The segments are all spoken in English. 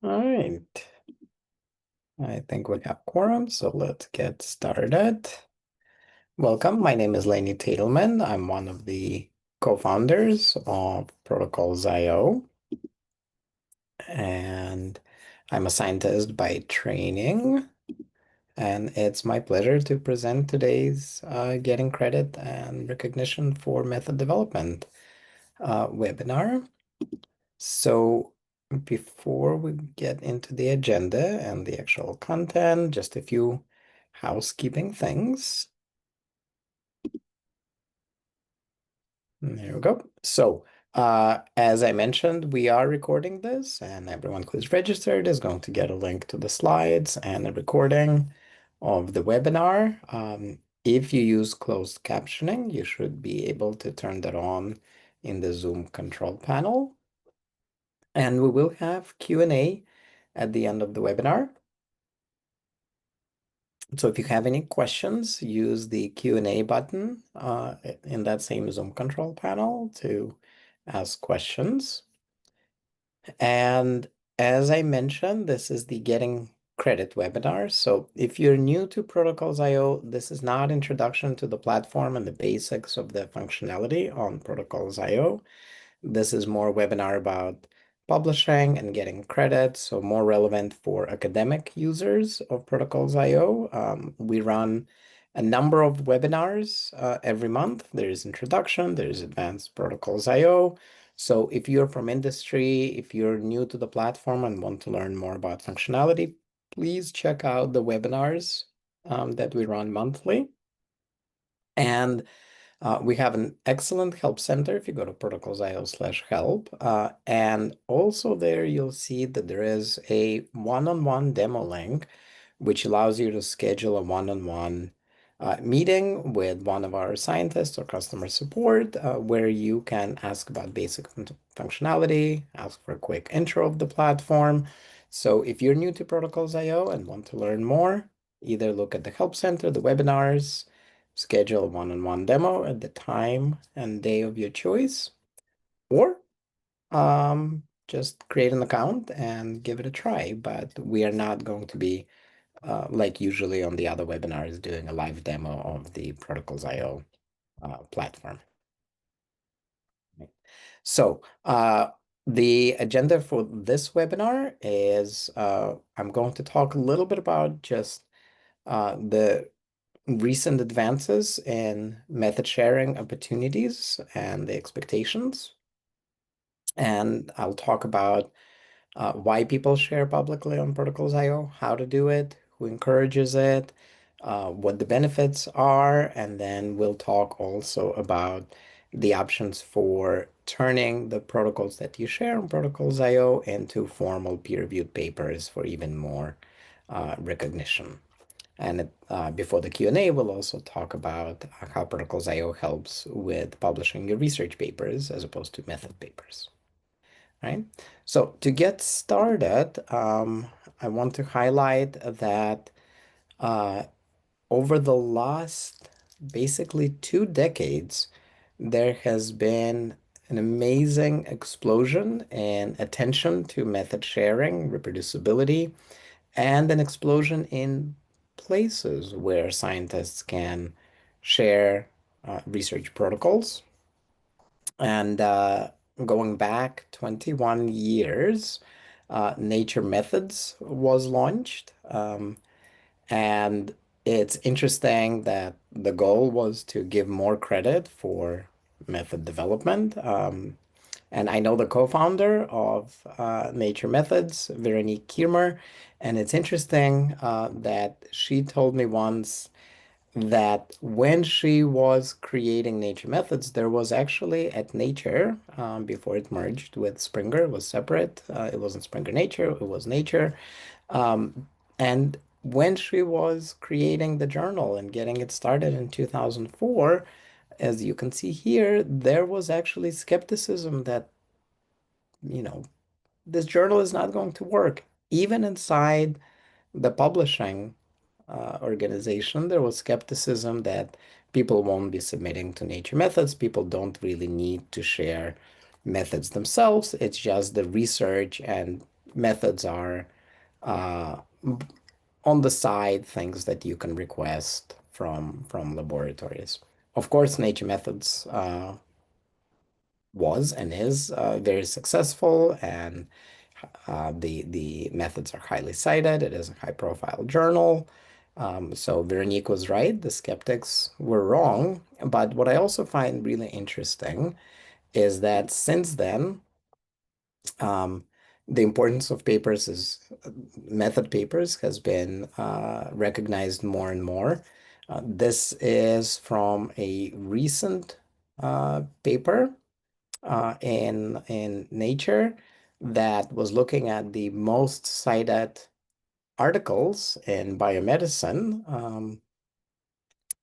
All right. I think we have quorum, so let's get started. Welcome. My name is Lenny Teytelman. I'm one of the co-founders of Protocols.io, and I'm a scientist by training. And it's my pleasure to present today's Getting Credit and Recognition for Method Development webinar. So before we get into the agenda and the actual content, just a few housekeeping things. There we go. So as I mentioned, we are recording this, and everyone who's registered is going to get a link to the slides and a recording of the webinar. If you use closed captioning, you should be able to turn that on in the Zoom control panel. And we will have Q&A at the end of the webinar. So if you have any questions, use the Q&A button in that same Zoom control panel to ask questions. And as I mentioned, this is the Getting Credit webinar. So if you're new to Protocols.io, this is not introduction to the platform and the basics of the functionality on Protocols.io. This is more webinar about publishing and getting credit, so more relevant for academic users of Protocols.io. We run a number of webinars every month. There's introduction, there's advanced Protocols.io. So if you're from industry, if you're new to the platform and want to learn more about functionality, please check out the webinars that we run monthly. And we have an excellent help center if you go to protocols.io/help. And also there you'll see that there is a one-on-one demo link, which allows you to schedule a one-on-one meeting with one of our scientists or customer support, where you can ask about basic functionality, ask for a quick intro of the platform. So if you're new to Protocols.io and want to learn more, either look at the help center, the webinars, schedule a one-on-one demo at the time and day of your choice, or just create an account and give it a try. But we are not going to be, like usually on the other webinars, doing a live demo of the Protocols.io platform. Right. So the agenda for this webinar is I'm going to talk a little bit about just the recent advances in method sharing opportunities and the expectations. And I'll talk about why people share publicly on Protocols.io, how to do it, who encourages it, what the benefits are, and then we'll talk also about the options for turning the protocols that you share on Protocols.io into formal peer-reviewed papers for even more recognition. And before the Q&A, we'll also talk about how Protocols.io helps with publishing your research papers as opposed to method papers, right? So to get started, I want to highlight that uh, over the last basically 2 decades, there has been an amazing explosion in attention to method sharing, reproducibility, and an explosion in places where scientists can share research protocols. And going back 21 years, Nature Methods was launched. And it's interesting that the goal was to give more credit for method development. And I know the co-founder of Nature Methods, Veronique Kiermer, and it's interesting that she told me once that when she was creating Nature Methods, there was actually at Nature, before it merged with Springer, it was separate. It wasn't Springer Nature, it was Nature. And when she was creating the journal and getting it started in 2004, as you can see here, there was actually skepticism that, you know, this journal is not going to work. Even inside the publishing organization, there was skepticism that people won't be submitting to Nature Methods. People don't really need to share methods themselves. It's just the research and methods are uh, on the side things that you can request from laboratories. Of course, nature methods was and is very successful, and the methods are highly cited. It is a high-profile journal. So Veronique was right. The skeptics were wrong. But what I also find really interesting is that since then, um, the importance of papers is method papers has been recognized more and more. This is from a recent paper in Nature that was looking at the most cited articles in biomedicine,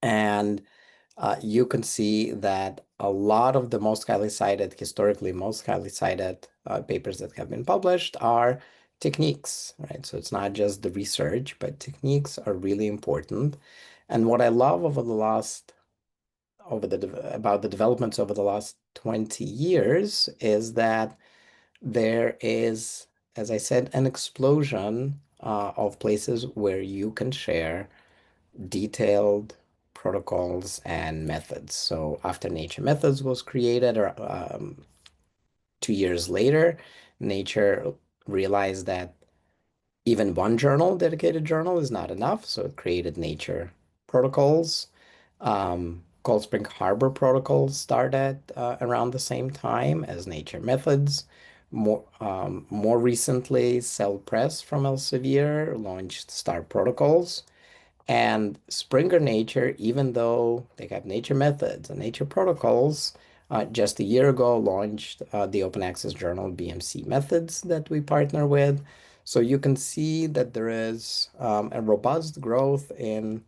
and you can see that a lot of the most highly cited, historically most highly cited papers that have been published are techniques, right? So it's not just the research, but techniques are really important. And what I love about the developments over the last 20 years is that there is, as I said, an explosion of places where you can share detailed protocols and methods. So after Nature Methods was created, or 2 years later, Nature realized that even one journal, dedicated journal, is not enough. So it created Nature Protocols. Cold Spring Harbor Protocols started around the same time as Nature Methods. More recently, Cell Press from Elsevier launched Star Protocols. And Springer Nature, even though they have Nature Methods and Nature Protocols, just a year ago launched the open access journal BMC Methods that we partner with. So you can see that there is a robust growth in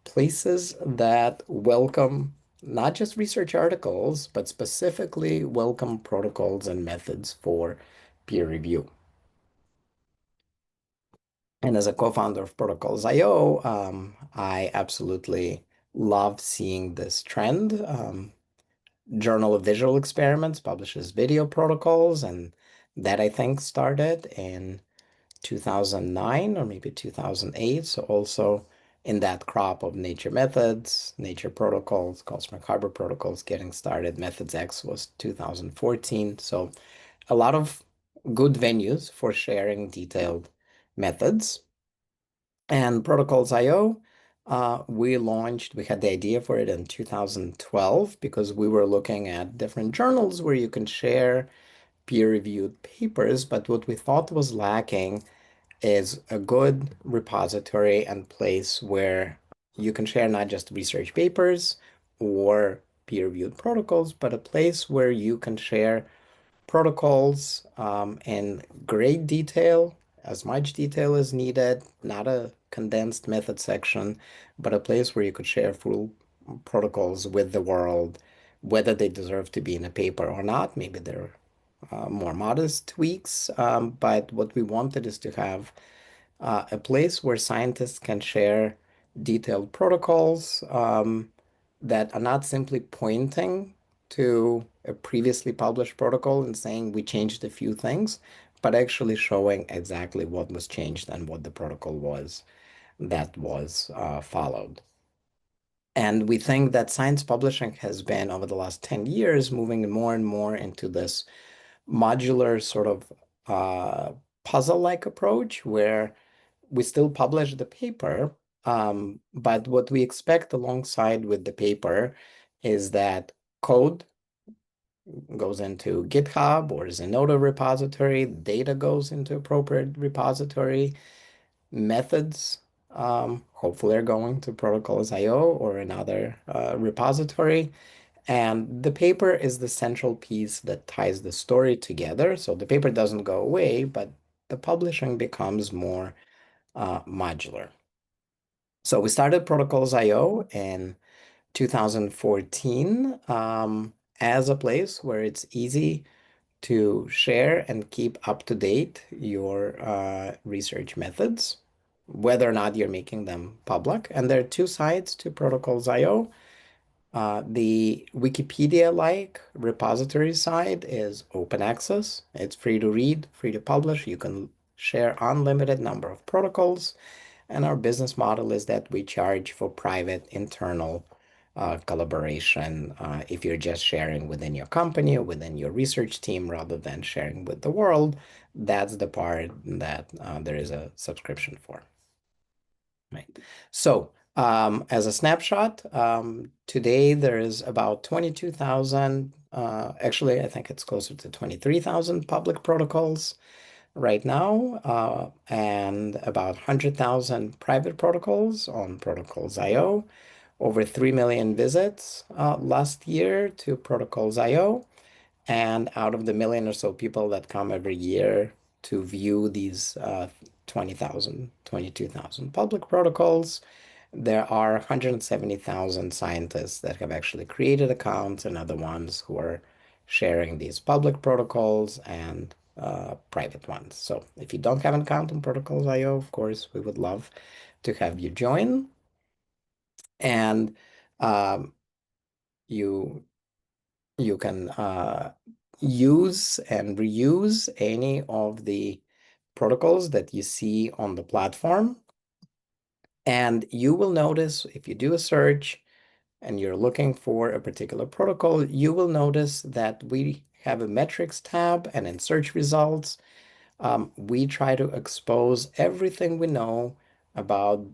places that welcome not just research articles, but specifically welcome protocols and methods for peer review. And as a co-founder of Protocols.io, I absolutely love seeing this trend. Journal of Visual Experiments publishes video protocols, and that I think started in 2009 or maybe 2008. So also in that crop of Nature Methods, Nature Protocols, Cosmic Harbor Protocols getting started. Methods X was 2014. So a lot of good venues for sharing detailed methods. And Protocols.io, we had the idea for it in 2012 because we were looking at different journals where you can share peer-reviewed papers. But what we thought was lacking is a good repository and place where you can share not just research papers or peer-reviewed protocols, but a place where you can share protocols in great detail, as much detail as needed, not a condensed method section, but a place where you could share full protocols with the world, whether they deserve to be in a paper or not. Maybe they're more modest tweaks, but what we wanted is to have a place where scientists can share detailed protocols that are not simply pointing to a previously published protocol and saying we changed a few things, but actually showing exactly what was changed and what the protocol was that was followed. And we think that science publishing has been, over the last 10 years, moving more and more into this modular sort of puzzle-like approach where we still publish the paper, but what we expect alongside with the paper is that code goes into GitHub or Zenodo repository, data goes into appropriate repository, methods hopefully are going to Protocols.io or another repository. And the paper is the central piece that ties the story together. So the paper doesn't go away, but the publishing becomes more modular. So we started Protocols.io in 2014 as a place where it's easy to share and keep up to date your research methods, whether or not you're making them public. And there are two sides to Protocols.io. The Wikipedia-like repository side is open access. It's free to read, free to publish. You can share unlimited number of protocols. And our business model is that we charge for private internal collaboration if you're just sharing within your company or within your research team rather than sharing with the world. That's the part that there is a subscription for. Right. So, as a snapshot, today there is about 22,000, actually, I think it's closer to 23,000 public protocols right now, and about 100,000 private protocols on Protocols.io. Over 3 million visits last year to Protocols.io. And out of the million or so people that come every year to view these 20,000, 22,000 public protocols, there are 170,000 scientists that have actually created accounts and other ones who are sharing these public protocols and private ones. So if you don't have an account on Protocols.io, of course, we would love to have you join. And um, you you can use and reuse any of the protocols that you see on the platform. And you will notice if you do a search and you're looking for a particular protocol, you will notice that we have a metrics tab, and in search results, we try to expose everything we know about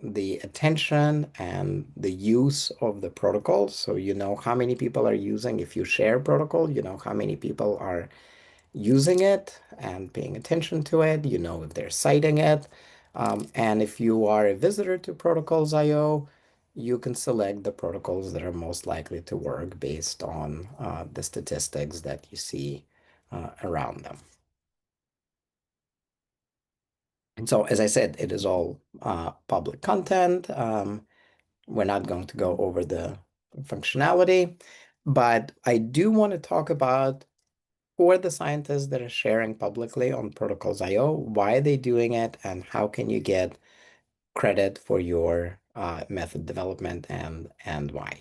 the attention and the use of the protocol. So you know how many people are using, if you share protocol, you know how many people are using it and paying attention to it. You know if they're citing it. And if you are a visitor to Protocols.io, you can select the protocols that are most likely to work based on the statistics that you see around them. And so, as I said, it is all public content. We're not going to go over the functionality, but I do want to talk about who are the scientists that are sharing publicly on Protocols.io, why are they doing it, and how can you get credit for your method development and why.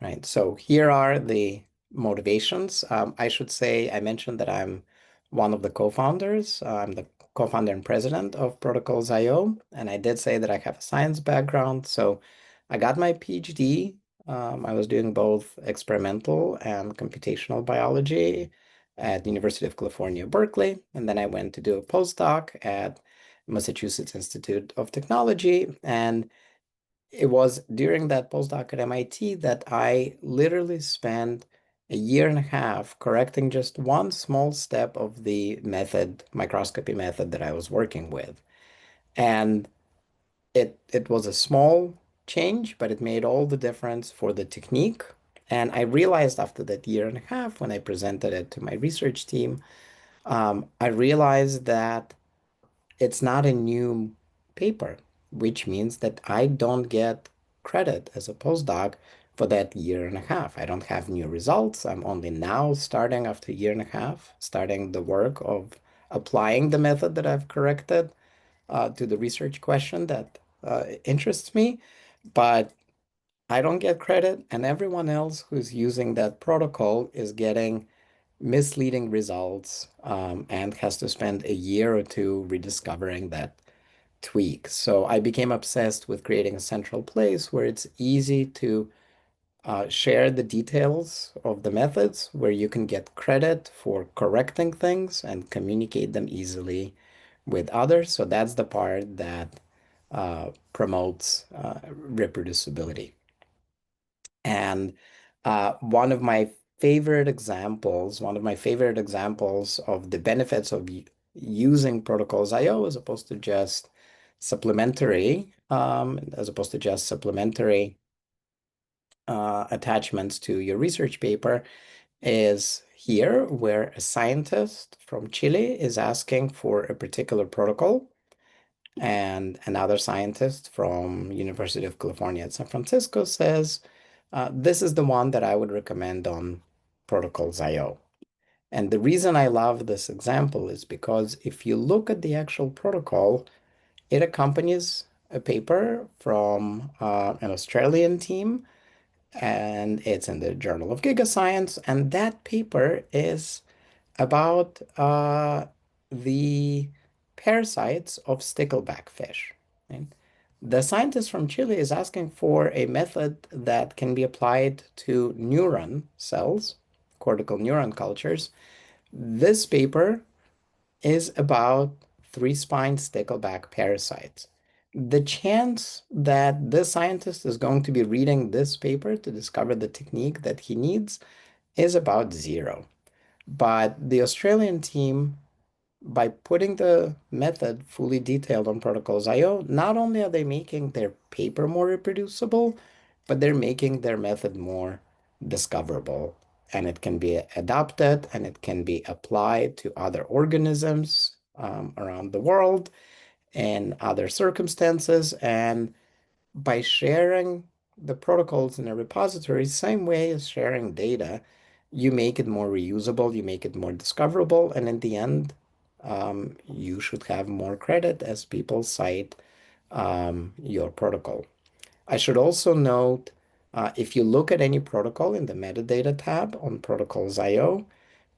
Right. So here are the motivations. I should say, I mentioned that I'm one of the co-founders. I'm the co-founder and president of Protocols.io. And I did say that I have a science background. So I got my PhD. I was doing both experimental and computational biology at the University of California, Berkeley. And then I went to do a postdoc at Massachusetts Institute of Technology. And it was during that postdoc at MIT that I literally spent a year and a half correcting just one small step of the method, microscopy method that I was working with. And it was a small change, but it made all the difference for the technique. And I realized after that year and a half, when I presented it to my research team, I realized that it's not a new paper, which means that I don't get credit as a postdoc for that year and a half. I don't have new results. I'm only now starting after a year and a half, starting the work of applying the method that I've corrected to the research question that interests me. But I don't get credit, and everyone else who's using that protocol is getting misleading results and has to spend a year or two rediscovering that tweak. So I became obsessed with creating a central place where it's easy to share the details of the methods, where you can get credit for correcting things and communicate them easily with others. So that's the part that promotes reproducibility. And one of my favorite examples of the benefits of using Protocols IO as opposed to just supplementary attachments to your research paper is here, where a scientist from Chile is asking for a particular protocol, and another scientist from University of California at San Francisco says, this is the one that I would recommend on Protocols.io. And the reason I love this example is because if you look at the actual protocol, it accompanies a paper from an Australian team, and it's in the Journal of Gigascience. And that paper is about the parasites of stickleback fish. Right? The scientist from Chile is asking for a method that can be applied to neuron cells, cortical neuron cultures. This paper is about three-spined stickleback parasites. The chance that this scientist is going to be reading this paper to discover the technique that he needs is about zero. But the Australian team, by putting the method fully detailed on Protocols.io, not only are they making their paper more reproducible, but they're making their method more discoverable. And it can be adapted and it can be applied to other organisms around the world and other circumstances. And by sharing the protocols in a repository, same way as sharing data, you make it more reusable, you make it more discoverable, and in the end, you should have more credit as people cite your protocol. I should also note, if you look at any protocol in the metadata tab on protocols.io,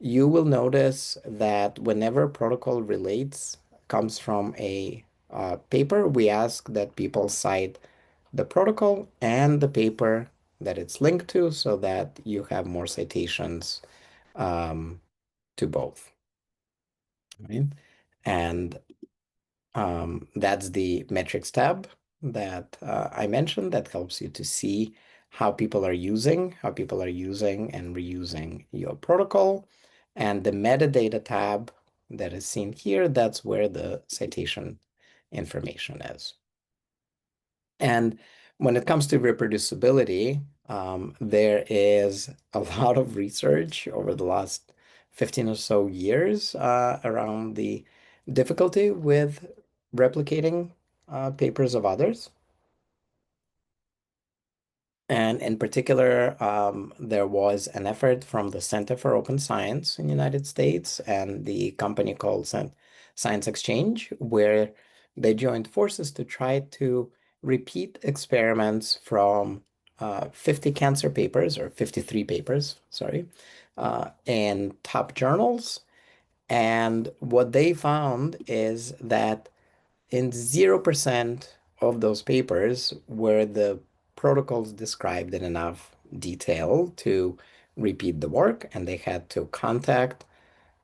you will notice that whenever a protocol relates, comes from a paper, we ask that people cite the protocol and the paper that it's linked to so that you have more citations um, to both. Right? And that's the metrics tab that I mentioned that helps you to see how people are using and reusing your protocol. And the metadata tab that is seen here, that's where the citation information is. And when it comes to reproducibility, there is a lot of research over the last 15 or so years around the difficulty with replicating papers of others. And in particular, there was an effort from the Center for Open Science in the United States and the company called Science Exchange, where they joined forces to try to repeat experiments from 50 cancer papers, or 53 papers, sorry, in top journals. And what they found is that in 0% of those papers were the protocols described in enough detail to repeat the work, and they had to contact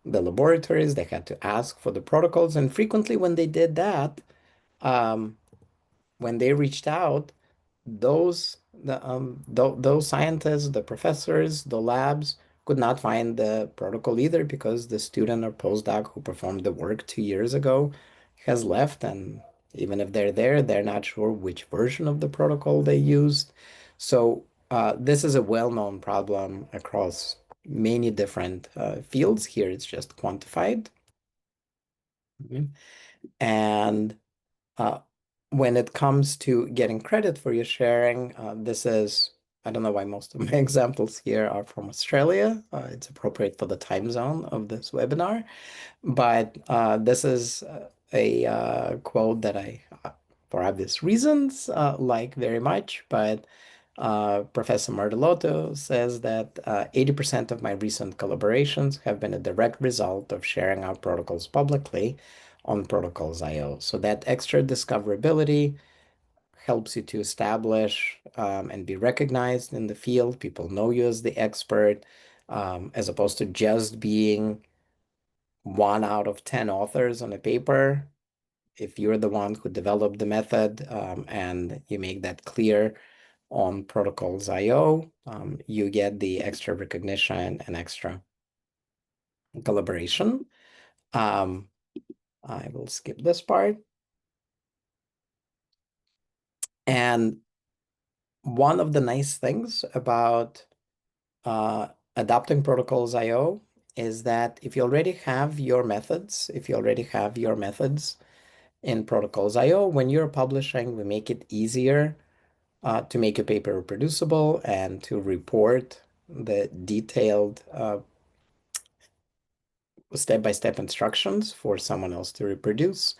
the laboratories, they had to ask for the protocols, and frequently when they did that, um, when they reached out, those scientists, the professors, the labs could not find the protocol either because the student or postdoc who performed the work 2 years ago has left, and even if they're there, they're not sure which version of the protocol they used. So this is a well-known problem across many different fields. Here it's just quantified. Mhm. And uh, when it comes to getting credit for your sharing, this is, I don't know why most of my examples here are from Australia. It's appropriate for the time zone of this webinar. But this is a quote that I, for obvious reasons, like very much. But Professor Martelotto says that 80% of my recent collaborations have been a direct result of sharing our protocols publicly on Protocols.io. So that extra discoverability helps you to establish and be recognized in the field. People know you as the expert, as opposed to just being one out of 10 authors on a paper. If you're the one who developed the method and you make that clear on Protocols.io, you get the extra recognition and extra collaboration. Um, I will skip this part. And one of the nice things about adopting Protocols.io is that if you already have your methods, in Protocols.io, when you're publishing, we make it easier to make a paper reproducible and to report the detailed step-by-step instructions for someone else to reproduce.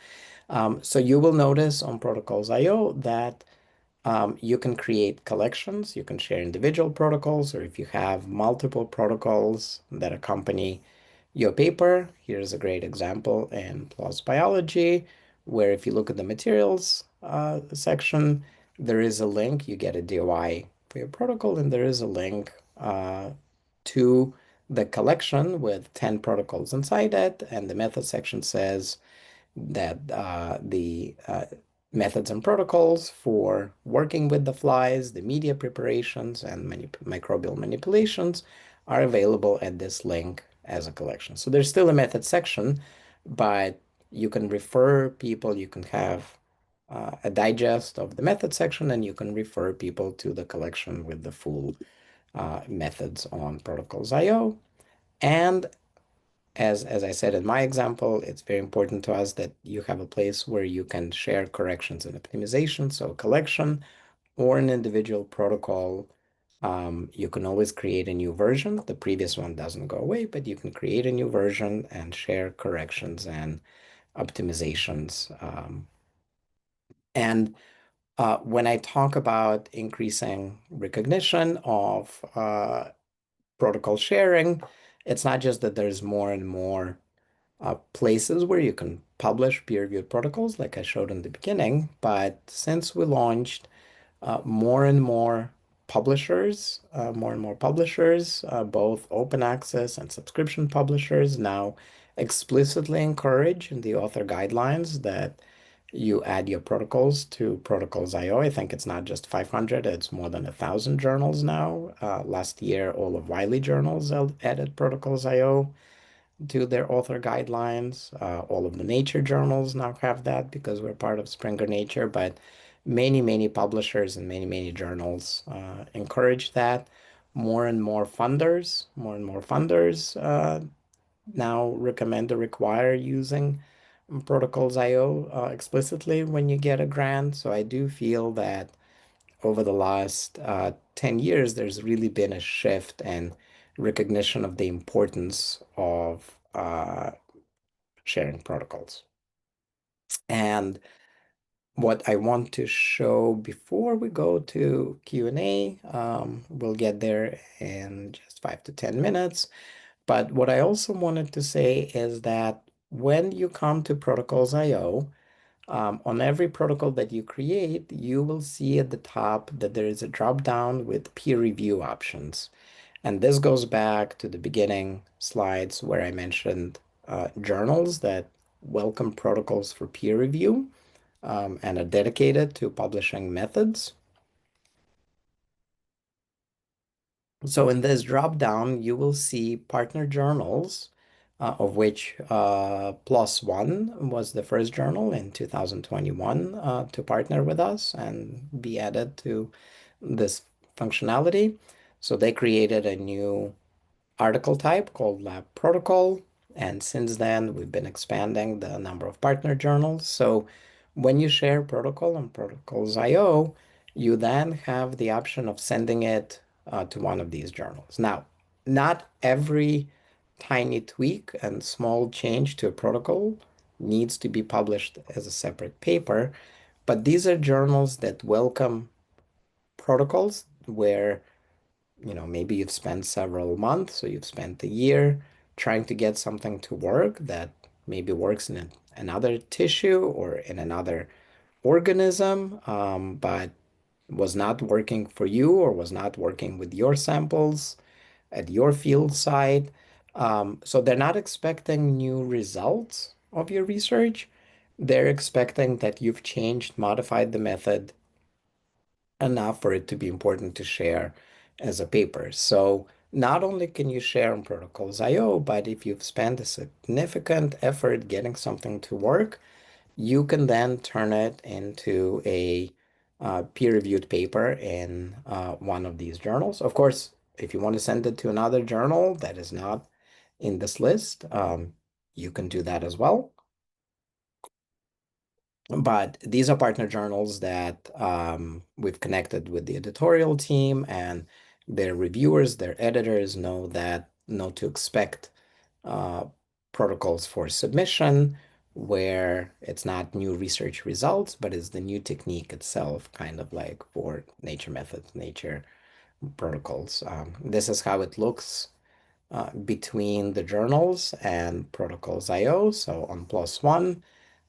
So you will notice on Protocols.io that you can create collections, you can share individual protocols, or if you have multiple protocols that accompany your paper. Here's a great example in PLOS Biology, where if you look at the materials section, there is a link. You get a DOI for your protocol, and there is a link to the collection with 10 protocols inside it. And the method section says that the methods and protocols for working with the flies, the media preparations, and microbial manipulations are available at this link as a collection. So there's still a method section, but you can refer people, you can have a digest of the method section, and you can refer people to the collection with the full methods on protocols.io. And as I said in my example, it's very important to us that you have a place where you can share corrections and optimization. So a collection or an individual protocol, you can always create a new version. The previous one doesn't go away, but you can create a new version and share corrections and optimizations. And when I talk about increasing recognition of protocol sharing, it's not just that there's more and more places where you can publish peer-reviewed protocols, like I showed in the beginning. But since we launched, more and more publishers, both open access and subscription publishers, now explicitly encourage in the author guidelines that you add your protocols to protocols.io. I think it's not just 500, it's more than 1,000 journals now. Last year, all of Wiley journals added protocols.io to their author guidelines. All of the nature journals now have that because we're part of Springer Nature, but many publishers and many journals encourage that. More and more funders now recommend or require using Protocols.io explicitly when you get a grant. So I do feel that over the last 10 years, there's really been a shift and recognition of the importance of sharing protocols. And what I want to show before we go to Q&A, we'll get there in just 5 to 10 minutes. But what I also wanted to say is that when you come to Protocols.io, on every protocol that you create, you will see at the top that there is a drop down with peer review options. And this goes back to the beginning slides where I mentioned journals that welcome protocols for peer review and are dedicated to publishing methods. So in this drop down, you will see partner journals, of which PLOS One was the first journal in 2021 to partner with us and be added to this functionality. So they created a new article type called Lab Protocol. And since then, we've been expanding the number of partner journals. So when you share protocol on protocols.io, you then have the option of sending it to one of these journals. Now, not every tiny tweak and small change to a protocol needs to be published as a separate paper, but these are journals that welcome protocols where maybe you've spent several months or you've spent a year trying to get something to work that maybe works in another tissue or in another organism, but was not working for you or was not working with your samples at your field site. So they're not expecting new results of your research. They're expecting that you've changed, modified the method enough for it to be important to share as a paper. So not only can you share on protocols.io, but if you've spent a significant effort getting something to work, you can then turn it into a peer-reviewed paper in one of these journals. Of course, if you want to send it to another journal that is not in this list, you can do that as well. But these are partner journals that we've connected with the editorial team, and their reviewers, their editors know to expect uh, protocols for submission where it's not new research results, but it's the new technique itself, kind of like for nature methods, nature protocols. This is how it looks between the journals and protocols IO. So on plus one,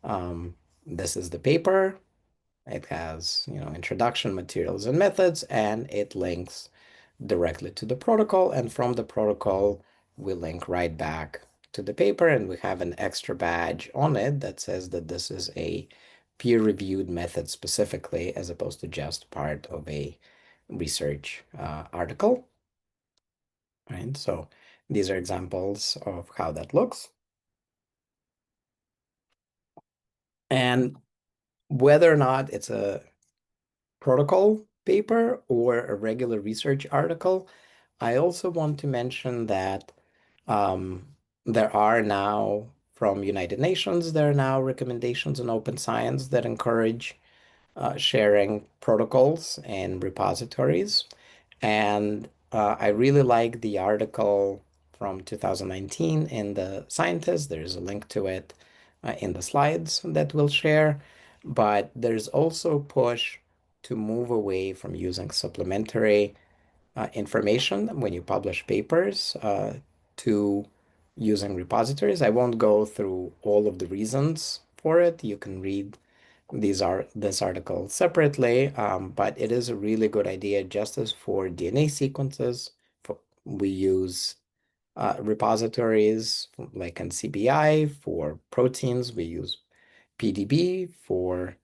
um, this is the paper. It has, introduction, materials, and methods, and it links directly to the protocol. And from the protocol, we link right back to the paper, and we have an extra badge on it that says that this is a peer-reviewed method specifically, as opposed to just part of a research article. Right? So these are examples of how that looks. And whether or not it's a protocol paper or a regular research article, I also want to mention that um, there are now, from United Nations, there are now recommendations on open science that encourage sharing protocols and repositories. And I really like the article from 2019 in The Scientist. There's a link to it in the slides that we'll share. But there's also push to move away from using supplementary information when you publish papers to using repositories. I won't go through all of the reasons for it. You can read this article separately, but it is a really good idea. Just as for DNA sequences, we use repositories like NCBI. For proteins, we use PDB. For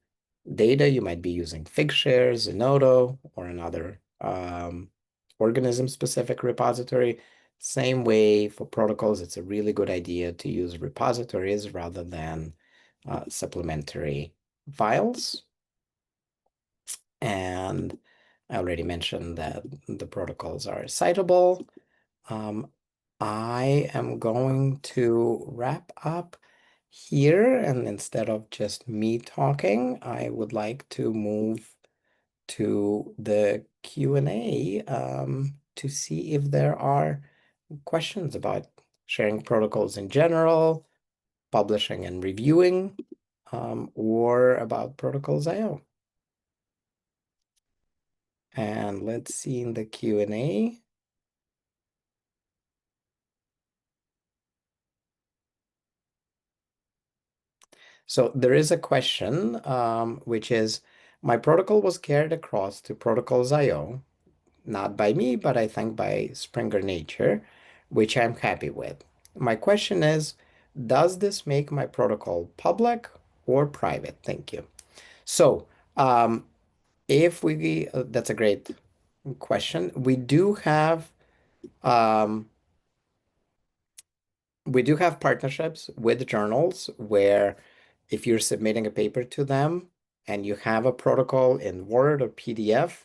data, you might be using Figshare, Zenodo, or another organism-specific repository. Same way for protocols, it's a really good idea to use repositories rather than supplementary files. And I already mentioned that the protocols are citable. Um, I am going to wrap up here, and instead of just me talking, I would like to move to the Q&A to see if there are questions about sharing protocols in general, publishing and reviewing, or about protocols IO. And let's see in the Q&A. So there is a question, which is, my protocol was carried across to protocols IO, not by me, but I think by Springer Nature, which I'm happy with. My question is, does this make my protocol public or private? Thank you. So if we, that's a great question. Um, we do have partnerships with journals where if you're submitting a paper to them and you have a protocol in Word or PDF,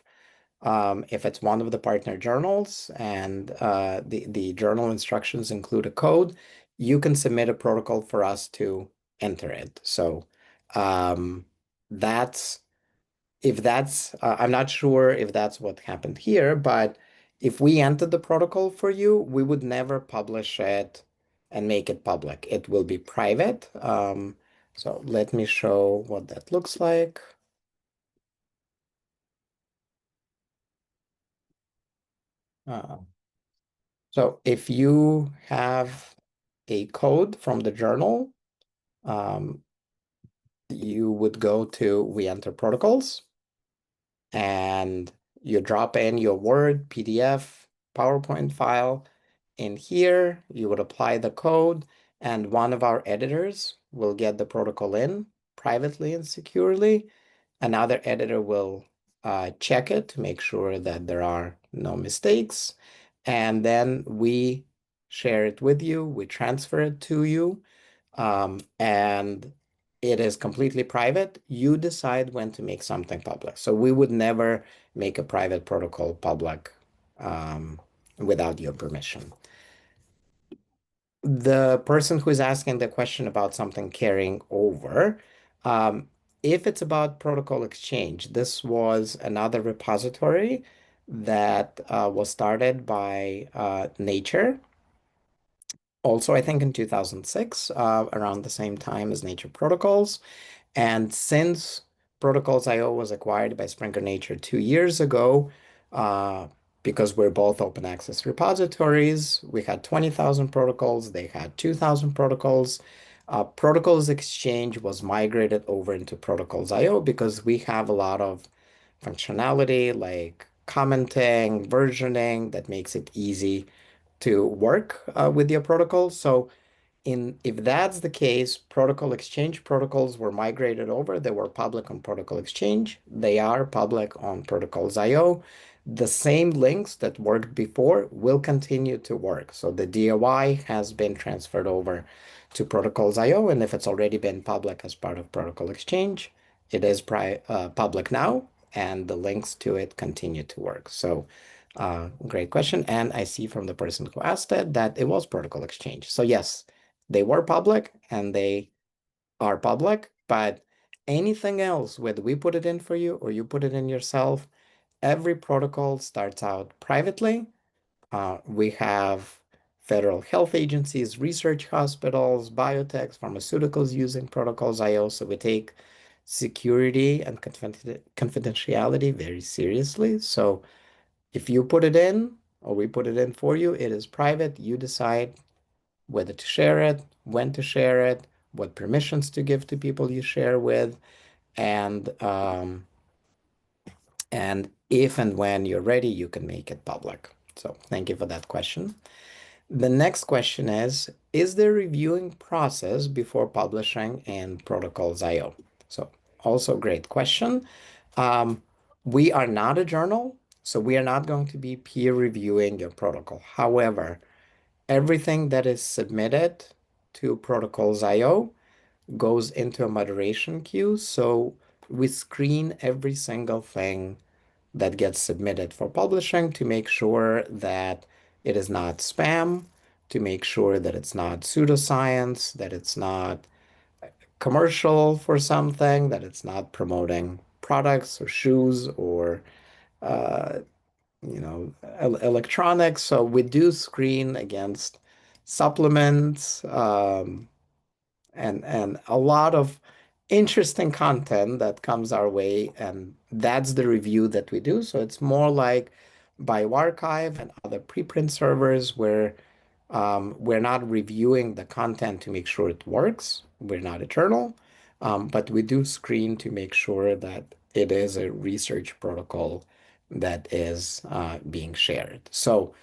if it's one of the partner journals and the journal instructions include a code, you can submit a protocol for us to enter it. So um, that's if that's I'm not sure if that's what happened here, but if we entered the protocol for you, we would never publish it and make it public. It will be private. So let me show what that looks like. Uh, so if you have a code from the journal, um, you would go to We Enter Protocols, and you drop in your Word, PDF, PowerPoint file. In here, you would apply the code, and one of our editors will get the protocol in privately and securely. Another editor will check it to make sure that there are no mistakes. And then we share it with you, we transfer it to you, and it is completely private. You decide when to make something public. So we would never make a private protocol public without your permission. The person who is asking the question about something carrying over, um, if it's about protocol exchange, this was another repository that was started by Nature. Also, I think in 2006, around the same time as Nature Protocols. And since Protocols IO was acquired by Springer Nature 2 years ago, uh, because we're both open access repositories. We had 20,000 protocols, they had 2,000 protocols. Protocols Exchange was migrated over into Protocols IO because we have a lot of functionality like commenting, versioning that makes it easy to work with your protocol. So if that's the case, Protocol Exchange protocols were migrated over. They were public on Protocol Exchange. They are public on Protocols IO. The same links that worked before will continue to work. So the DOI has been transferred over to Protocols IO, and if it's already been public as part of Protocol Exchange, it is public now, and the links to it continue to work. So great question. And I see from the person who asked it that it was Protocol Exchange. So yes, they were public and they are public, but anything else, whether we put it in for you or you put it in yourself, every protocol starts out privately. We have federal health agencies, research hospitals, biotechs, pharmaceuticals using protocols IO. So we take security and confidentiality very seriously. So if you put it in or we put it in for you, it is private. You decide whether to share it, when to share it, what permissions to give to people you share with, and if and when you're ready, you can make it public. So thank you for that question. The next question is there a reviewing process before publishing in Protocols IO? So also great question. Um, we are not a journal, so we are not going to be peer reviewing your protocol. However, everything that is submitted to Protocols IO goes into a moderation queue. So we screen every single thing that gets submitted for publishing to make sure that it is not spam, to make sure that it's not pseudoscience, that it's not commercial for something, that it's not promoting products or shoes or uh, electronics. So we do screen against supplements, and a lot of interesting content that comes our way, and that's the review that we do. So it's more like bioRxiv and other preprint servers where we're not reviewing the content to make sure it works. We're not eternal, but we do screen to make sure that it is a research protocol that is being shared. So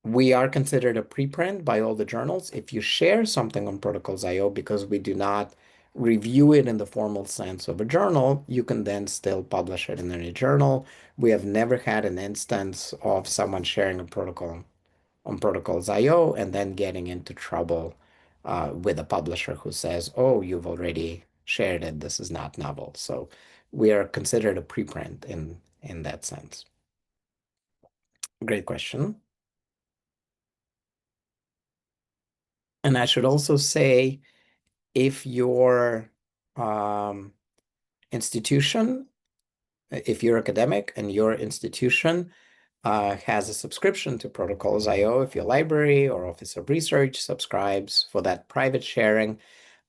we are considered a preprint by all the journals. If you share something on Protocols IO, because we do not review it in the formal sense of a journal, you can then still publish it in any journal. We have never had an instance of someone sharing a protocol on Protocols IO and then getting into trouble with a publisher who says, oh, you've already shared it. This is not novel. So we are considered a preprint in that sense. Great question. And I should also say, if your um, institution, if you're academic and your institution has a subscription to Protocols IO, if your library or Office of Research subscribes for that private sharing,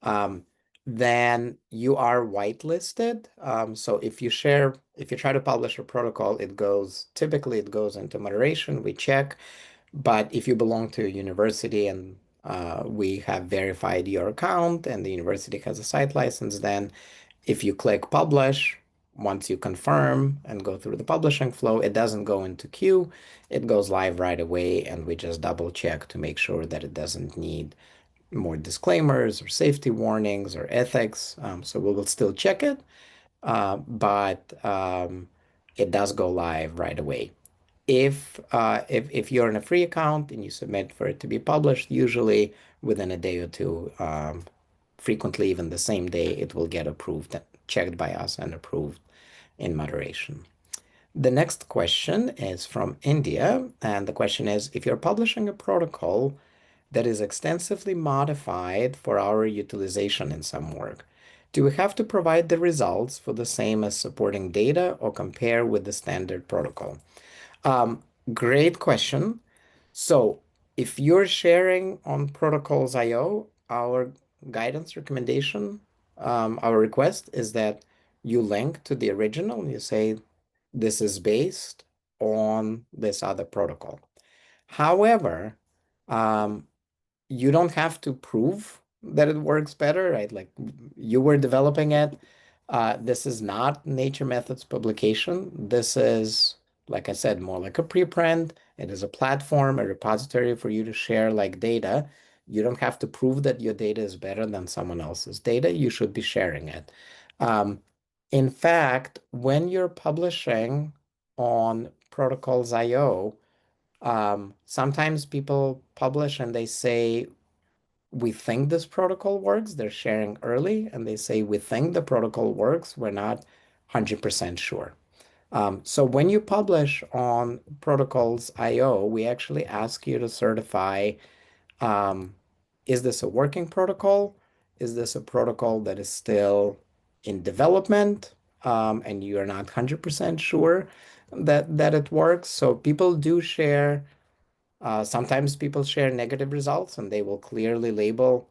um, then you are whitelisted. So if you try to publish a protocol, typically it goes into moderation. We check. But if you belong to a university and we have verified your account and the university has a site license, then if you click publish, once you confirm and go through the publishing flow, it doesn't go into queue. It goes live right away, and we just double check to make sure that it doesn't need more disclaimers or safety warnings or ethics. So we will still check it, but it does go live right away. If you're in a free account and you submit for it to be published, usually within a day or two, frequently even the same day, it will get approved, checked by us and approved in moderation. The next question is from India, and the question is, if you're publishing a protocol that is extensively modified for our utilization in some work, do we have to provide the results for the same as supporting data or compare with the standard protocol? Um, Great question. So if you're sharing on Protocols IO, our guidance recommendation, our request is that you link to the original. You say, this is based on this other protocol. However, um, you don't have to prove that it works better, right? Like you were developing it. This is not Nature Methods publication. This is, like I said, more like a preprint. It is a platform, a repository for you to share like data. You don't have to prove that your data is better than someone else's data. You should be sharing it. Um, in fact, when you're publishing on Protocols.io, sometimes people publish and they say, we think this protocol works. They're sharing early and they say, we think the protocol works. We're not 100% sure. So when you publish on Protocols.io, we actually ask you to certify, um, is this a working protocol? Is this a protocol that is still in development? And you're not 100% sure that it works. So people do share, sometimes people share negative results and they will clearly label,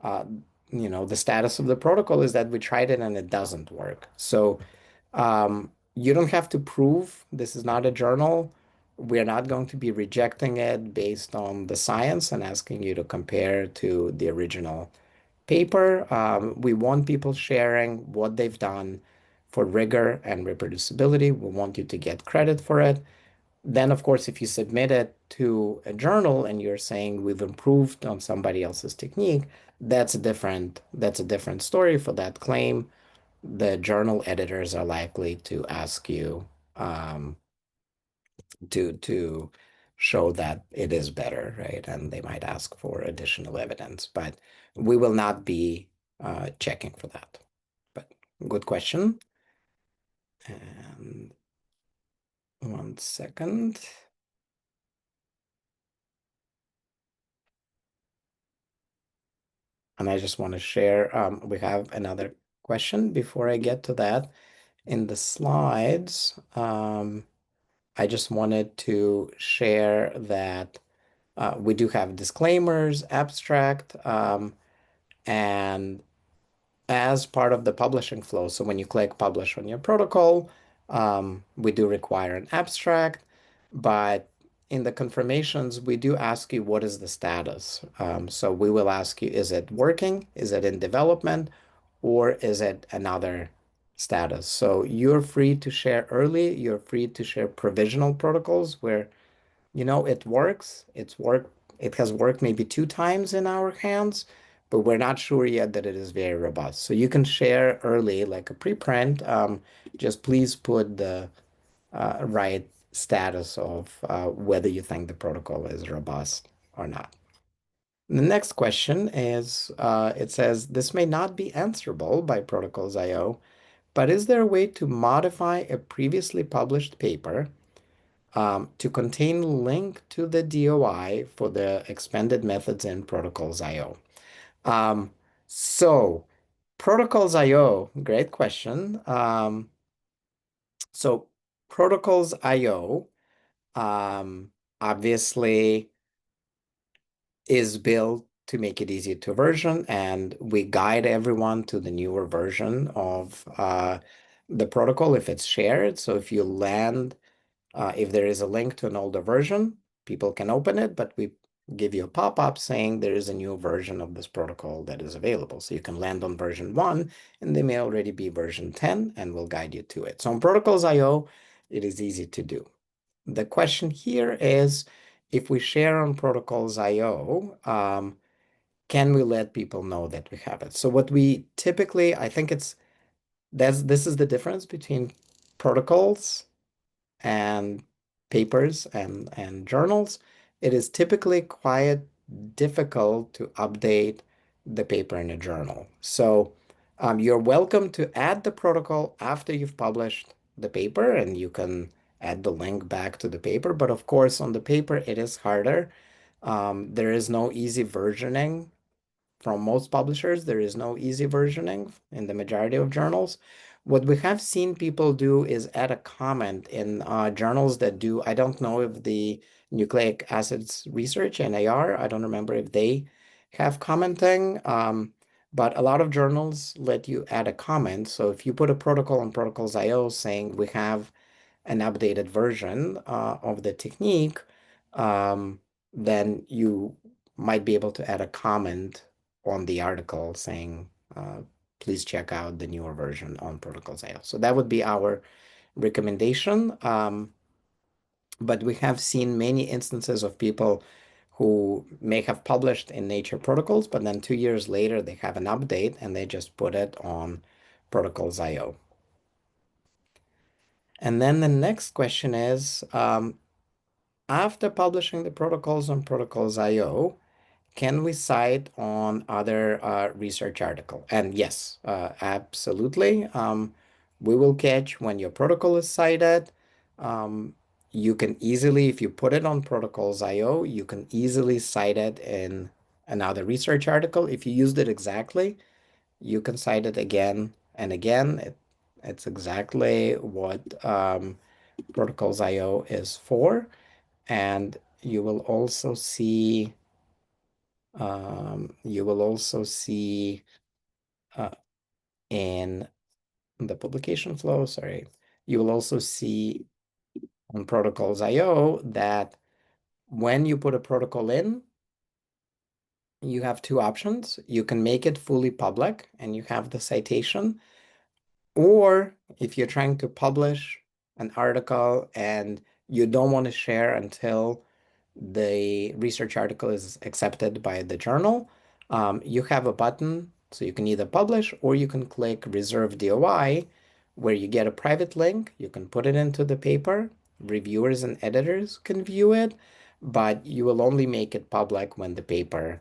uh, the status of the protocol is that we tried it and it doesn't work. So you don't have to prove this is not a journal. We're not going to be rejecting it based on the science and asking you to compare to the original paper. We want people sharing what they've done for rigor and reproducibility. We want you to get credit for it. Then, of course, if you submit it to a journal and you're saying we've improved on somebody else's technique, that's a different story for that claim. The journal editors are likely to ask you, um, to show that it is better, right? And they might ask for additional evidence, but we will not be checking for that. But good question. And 1 second. And I just want to share, we have another question before I get to that. In the slides, I just wanted to share that we do have disclaimers, abstract, and as part of the publishing flow. So when you click publish on your protocol, we do require an abstract, but in the confirmations, we do ask you what is the status. So we will ask you, is it working? Is it in development? Or is it another status? So you're free to share early. You're free to share provisional protocols where it works. It has worked maybe 2 times in our hands, but we're not sure yet that it is very robust. So you can share early, like a preprint. Just please put the right status of whether you think the protocol is robust or not. The next question is, it says, this may not be answerable by Protocols.io, but is there a way to modify a previously published paper to contain link to the DOI for the expanded methods in Protocols.io? Um, so Protocols.io, great question. So Protocols.io obviously is built to make it easy to version, and we guide everyone to the newer version of the protocol if it's shared. So if you land if there is a link to an older version, people can open it, but we give you a pop-up saying there is a new version of this protocol that is available. So you can land on version 1, and there may already be version 10, and we'll guide you to it. So on Protocols.io, it is easy to do. The question here is, if we share on Protocols.io, can we let people know that we have it? So what we typically, I think this is the difference between protocols and papers and journals. It is typically quite difficult to update the paper in a journal. So you're welcome to add the protocol after you've published the paper, and you can add the link back to the paper. But of course, on the paper, it is harder. There is no easy versioning from most publishers. There is no easy versioning in the majority of journals. What we have seen people do is add a comment in journals that do, I don't know if the nucleic acids research, NAR, I don't remember if they have commenting, but a lot of journals let you add a comment. So if you put a protocol on Protocols.io saying we have an updated version of the technique, then you might be able to add a comment on the article saying, please check out the newer version on Protocols.io. So that would be our recommendation. But we have seen many instances of people who may have published in Nature Protocols, but then 2 years later they have an update and they just put it on Protocols.io. And then the next question is, after publishing the protocols on Protocols.io, can we cite on other research article? And yes, absolutely. We will catch when your protocol is cited. Um, you can easily, if you put it on Protocols.io, you can easily cite it in another research article. If you used it exactly, you can cite it again and again. It's exactly what Protocols.io is for. And you will also see uh, in the publication flow, sorry, you will also see on Protocols.io that when you put a protocol in, you have two options. You can make it fully public and you have the citation, or if you're trying to publish an article and you don't want to share until the research article is accepted by the journal, you have a button, so you can either publish or you can click Reserve DOI, where you get a private link. You can put it into the paper. Reviewers and editors can view it, but you will only make it public when the paper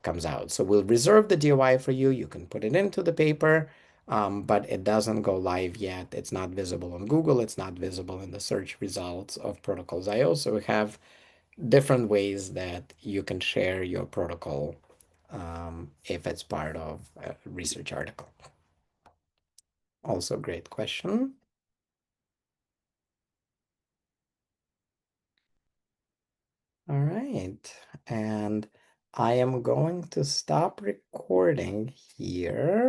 comes out. So we'll reserve the DOI for you. You can put it into the paper, but it doesn't go live yet. It's not visible on Google. It's not visible in the search results of Protocols.io. So we have different ways that you can share your protocol if it's part of a research article. Also, great question. All right. And I am going to stop recording here.